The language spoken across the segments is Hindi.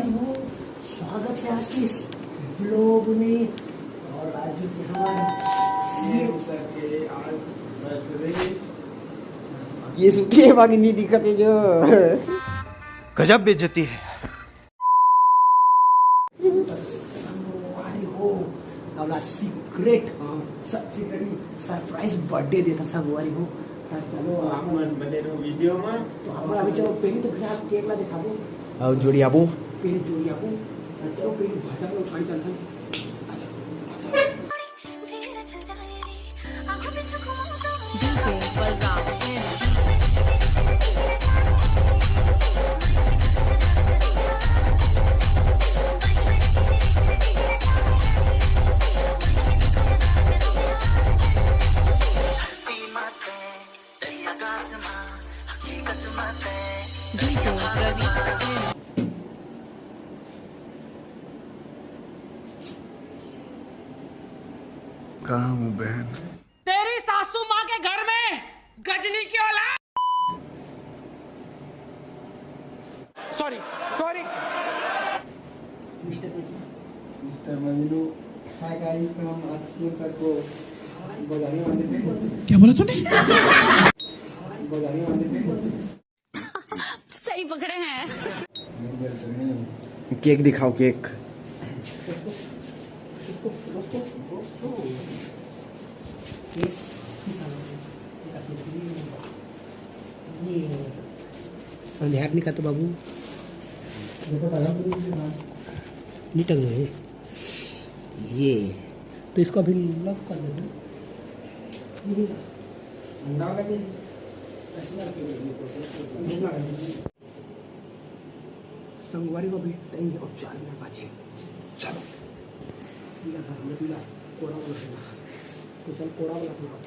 संगवारी हो, स्वागत है आज के इस ब्लॉग में। और आज ये सुखी है बाकी नहीं दिक्कत है जो गजब बेइज्जती है। संगवारी हो सीक्रेट सरप्राइज बर्थडे देता संगवारी हो। चलो बने वीडियो में तो हमारा अभी चलो पहले तो फिलहाल केक ला दिखा दो और जोड़ी आबू पहले जोड़ी आपको चलो पहले भाजा में उठाई चलता कहाँ हूँ बहन? तेरी सासू माँ के घर में गजनी की औलाद। Sorry sorry mister Majnu. Hi guys, तो हम आज शिव सर को बजाने वाले थे। क्या बोला तूने? बजाने वाले थे। सही पकड़े हैं। केक दिखाओ केक। ध्यान नहीं करते बाबू नहीं टंग रहे ये तो इसको अभी लॉक कर देना। संगवारी को भी टाइम है और 4 मिनट बचे। चलो पीला था हमने पीला कोड़ा वाला तो चल कोड़ा वाला पूरा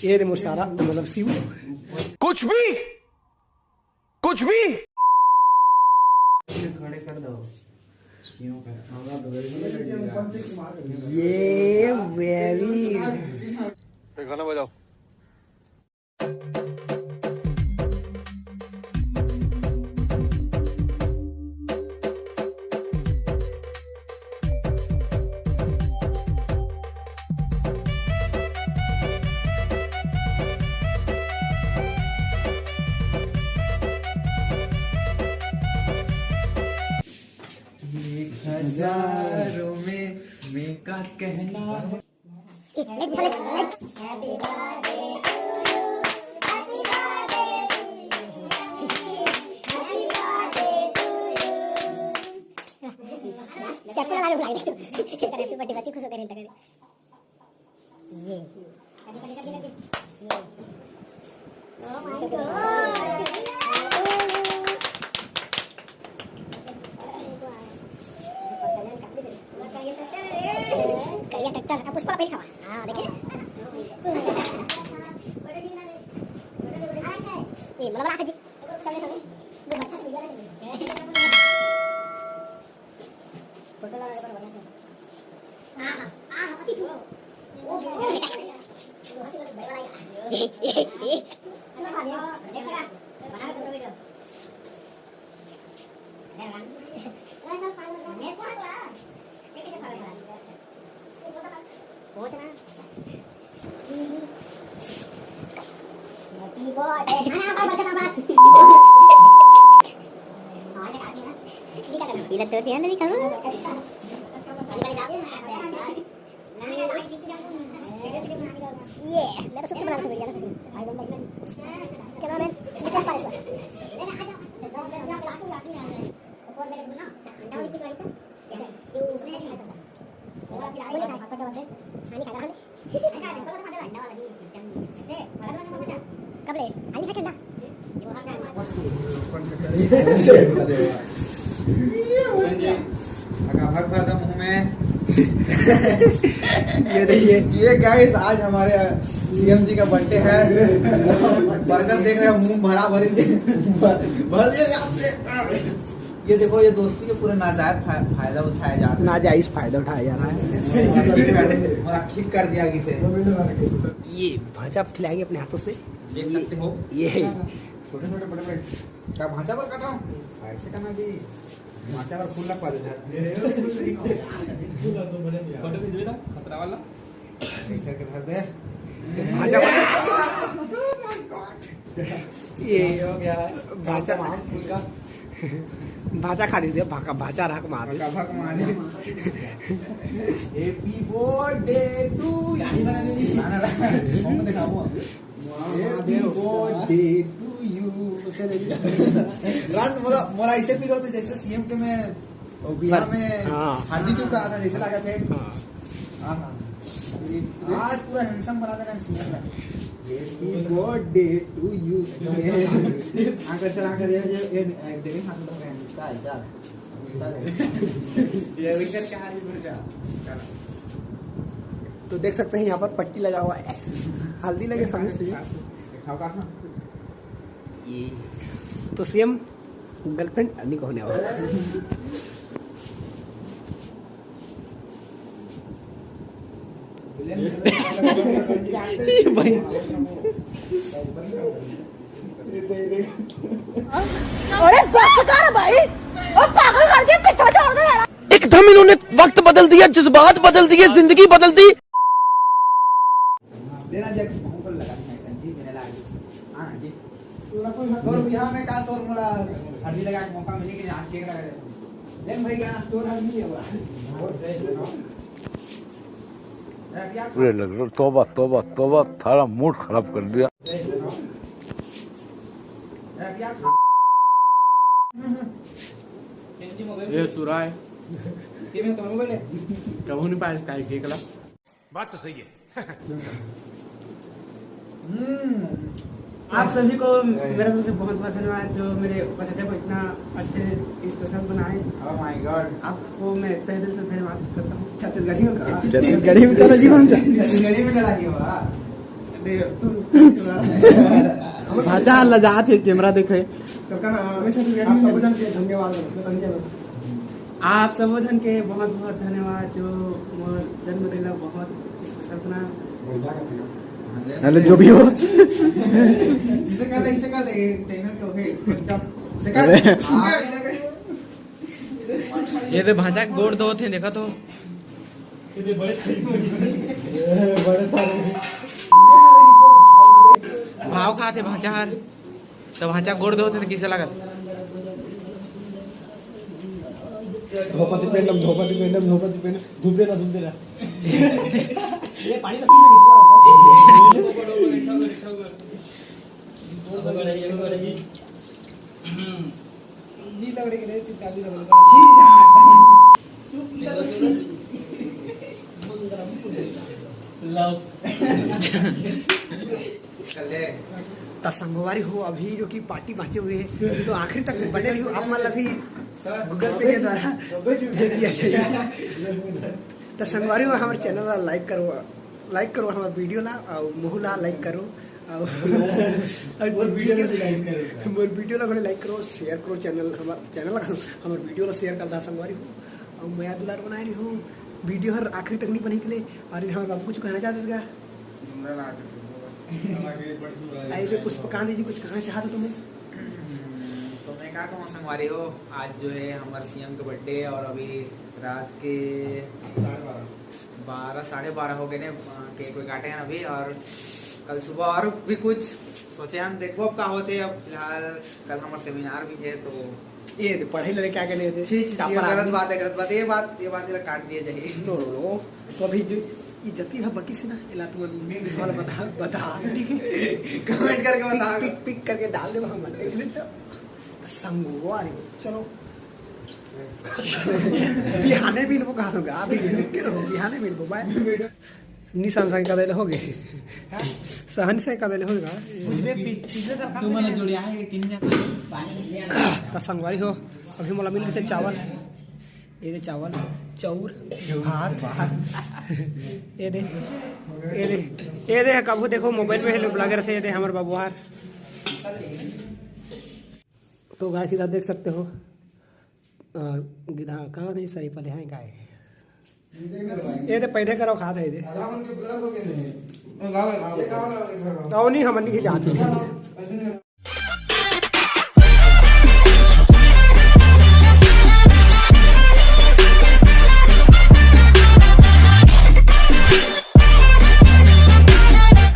ये दे मोर सारा मतलब शिव कुछ भी खड़े कर दो। ये वेरी गाना बजाओ। हजारों में का कहना है। ट्रैक्टर पुष्पा पे खवा हां देखिए ये मला बड़ा जी चले चले ये बच्चा वीडियो है फोटो लगा के बढ़िया हां हां पति ओ ये मेरा सुपर बना वीडियो भाई बंदा कैमरामैन निकल पारे कबले आई है ठंडा भर भर दम मुंह में ये देखिए ये गाइस आज हमारे सीएम जी का बर्थडे है। बरकत देख रहे हैं मुंह भरा भर दिया। ये देखो ये दोस्ती के पूरे नाजायज फायदा उठाया जा रहा है। नाजायज फायदा उठाया जा रहा है। और ठीक कर दिया इसे। ये भाजा खिलाएंगे अपने हाथों से। देख सकते हो ये छोटे छोटे बड़े बड़े क्या भाजा पर काटा हूँ ऐसे करना जी भाजा पर फूल लगवा दे खतरा वाला ऐसे के धर दे भाजा ये हो गया भाजा फूल का भाजा खा लीजिए भाका भाजा राख मार भक मारे हैप्पी बर्थडे टू यू बना दे हम दिखाओ हैप्पी बर्थडे टू यू रात मोरा ऐसे भी होते जैसे सीएम के में और बिहार में हल्दी चुप रहा था जैसे लगा थे हां आज पूरा हैंडसम बना देना सीएम का हैप्पी बर्थडे टू यू आकर चला कर ये डेविंग हाथ में रहता है चल ये विकेट क्या आज बढ़ जा तो देख सकते हैं यहाँ पर पट्टी लगा हुआ है हल्दी लगे समझ से खाओ काटना ये तो सीएम गर्लफ्रेंड नहीं को होने वाला भाई अरे बस कर भाई ओ पागल कर दिया पीछे छोड़ दे यार एकदम इन्होंने वक्त बदल दिया, जज्बात बदल दिए, जिंदगी बदल दी। देना जग मुंह पर लगा देना जी मेरे लागे हां जी और बिहार में का तोर मोरा हड्डी लगा के मौका मिले कि आज केक लगा दे देन भाई क्या तोर हड्डी है और अरे लग रहा तौबा तौबा तौबा थारा मूड खराब कर दिया। ये सुराय के में तो मोबाइल है कबू नहीं पाए काहे केकला बात तो सही है। आप सभी को मेरा तरफ से बहुत बहुत धन्यवाद जो मेरे बर्थडे को इतना अच्छे स्पेशल बनाए। ओह माय गॉड आपको मैं तहे दिल से धन्यवाद करता हूँ। छत्तीसगढ़ी में कहा छत्तीसगढ़ी में करा जीवन छत्तीसगढ़ी में कहा की हुआ भाजा लजा थे कैमरा देखे आप सब जन के बहुत बहुत धन्यवाद जो मोर जन्मदिन बहुत स्पेशल बना। हेलो जो भी हो इसे कर दे चैनल को है इसे कर ये तो भाजा गोड़ दो थे देखा तो भाव खाते भाजा हर तो भाजा गोड़ दो थे किसे लगा धोपाती पेंडम धूप देना ये पानी संगवारी हो अभी जो कि पार्टी बाँचे हुए है तो आखिर तक बने रही आप मतलब अभी गूगल पे के द्वारा भेज दिया जाएगा। तो संगवारी हो हमारे चैनल ला लाइक करो हमारे वीडियो ला और मुँह ला लाइक करो और मोर वीडियो ला लाइक करो शेयर करो चैनल हमारे वीडियो ला शेयर कर दा संगवारी हो और मैं दुलार बना रही हूँ वीडियो हर आखिरी तक नहीं बने के लिए। और हमारे बाबू कुछ कहना चाहते क्या? ऐसे पुष्पकांत जी कुछ कहना चाहते तुम्हें? तो मैं क्या कहूँ संगवारी हो, आज जो है हमारे सीएम का बर्थडे और अभी रात के 12-12:30 हो गए ने, केक वे काटे हैं अभी और कल सुबह और भी कुछ सोचे हम देखो अब क्या होते हैं। अब फिलहाल कल हमारा सेमिनार भी है तो ये पढ़ाई लगे क्या करने थे? गलत बात है ये बात काट दिए जाए। नो तो अभी जो इज्जती है बाकी से ना इला तुम बता ठीक है कमेंट करके बता पिक करके डाल दे हम तो संगवारी चलो बिहाने बिल वो कहा दूंगा अभी बिहाने बिल वो बाय नी समझाई का देले हो गए सहन से का देले होगा तू मला जोड़िया है किन तो संगवारी हो अभी मोला मिल गए चावल ये दे चावल चौर भात ये दे कबू देखो मोबाइल में लगे रहते ये दे हमारे बाबूहार। तो गाय सीधा देख सकते हो गिधा कहाँ नहीं सही पले हैं गाय ये तो पैदे करो खा दे नहीं हम नहीं जाते